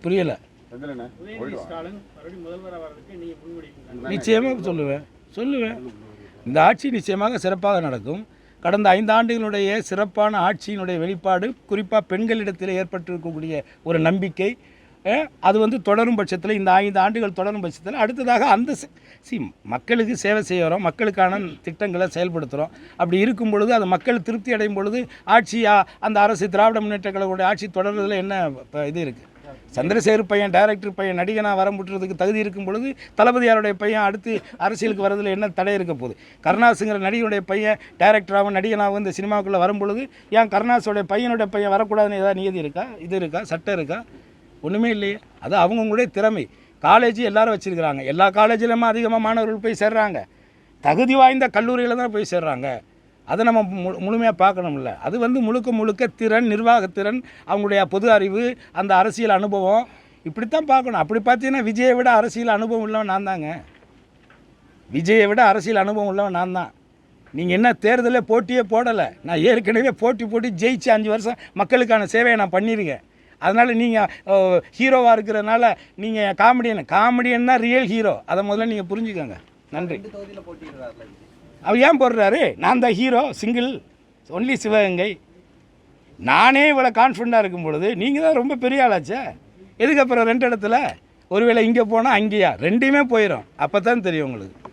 புரியல. நிச்சயமாக சொல்லுவேன். இந்த ஆட்சி நிச்சயமாக சிறப்பாக நடக்கும். கடந்த 5 ஆண்டுகளுடைய சிறப்பான ஆட்சியினுடைய வெளிப்பாடு குறிப்பாக பெண்களிடத்தில் ஏற்பட்டிருக்கக்கூடிய ஒரு நம்பிக்கை அது தொடரும் பட்சத்தில், இந்த 5 ஆண்டுகள் தொடரும் பட்சத்தில் அடுத்ததாக அந்த மக்களுக்கு சேவை செய்ய வரோம், மக்களுக்கான திட்டங்களை செயல்படுத்துகிறோம். அப்படி இருக்கும் பொழுது அது மக்கள் திருப்தி அடையும் பொழுது அந்த அரசு திராவிட முன்னேற்ற கழகங்களுடைய ஆட்சி தொடர்றதுல என்ன இது இருக்குது? சந்திரசேகர் பையன் டைரக்டர் பையன் நடிகனாக வரம்புட்டுறதுக்கு தகுதி இருக்கும் பொழுது தளபதியாருடைய பையன் அடுத்து அரசியலுக்கு வரதில் என்ன தடை இருக்க போகுது? கருணாஸுங்கிற நடிகனுடைய பையன் டைரக்டராகவும் நடிகனாகவும் இந்த சினிமாவுக்குள்ளே வரும்பொழுது ஏன் கருணாஸோடைய பையனுடைய பையன் வரக்கூடாதுன்னு ஏதாவது நியதி இருக்கா? இது இருக்கா? சட்டம் இருக்கா? ஒன்றுமே இல்லையே. அது அவங்களுடைய திறமை. காலேஜ் எல்லோரும் வச்சுருக்கிறாங்க. எல்லா காலேஜிலுமே அதிகமாக மாணவர்கள் போய் சேர்றாங்க. தகுதி வாய்ந்த கல்லூரியில் தான் போய் சேர்றாங்க. அதை நம்ம முழுமையாக பார்க்கணும்ல. அது முழுக்க திறன், நிர்வாகத்திறன், அவங்களுடைய பொது அறிவு, அந்த அரசியல் அனுபவம், இப்படித்தான் பார்க்கணும். அப்படி பார்த்தீங்கன்னா விஜயை விட அரசியல் அனுபவம் உள்ளவன் நான் தாங்க. விஜயை விட அரசியல் அனுபவம் உள்ளவன் நான் தான். நீங்கள் என்ன தேர்தலில் போட்டியே போடலை. நான் ஏற்கனவே போட்டி ஜெயிச்சு 5 வருஷம் மக்களுக்கான சேவையை நான் பண்ணியிருக்கேன். அதனால் நீங்கள் ஹீரோவாக இருக்கிறதுனால நீங்கள் காமெடியன்னா ரியல் ஹீரோ. அதை முதல்ல நீங்கள் புரிஞ்சுக்கோங்க. நன்றி. அவர் ஏன் போடுறாரு? நான் தான் ஹீரோ, சிங்கிள், ஒன்லி சிவகங்கை. நானே இவ்வளோ கான்ஃபிடண்ட்டாக இருக்கும் பொழுது நீங்கள் தான் ரொம்ப பெரிய ஆளாச்சே. எதுக்கு அப்புறம் 2 இடத்துல? ஒருவேளை இங்கே போனால் அங்கேயா? 2மே போயிடும். அப்போ தான் தெரியும் உங்களுக்கு.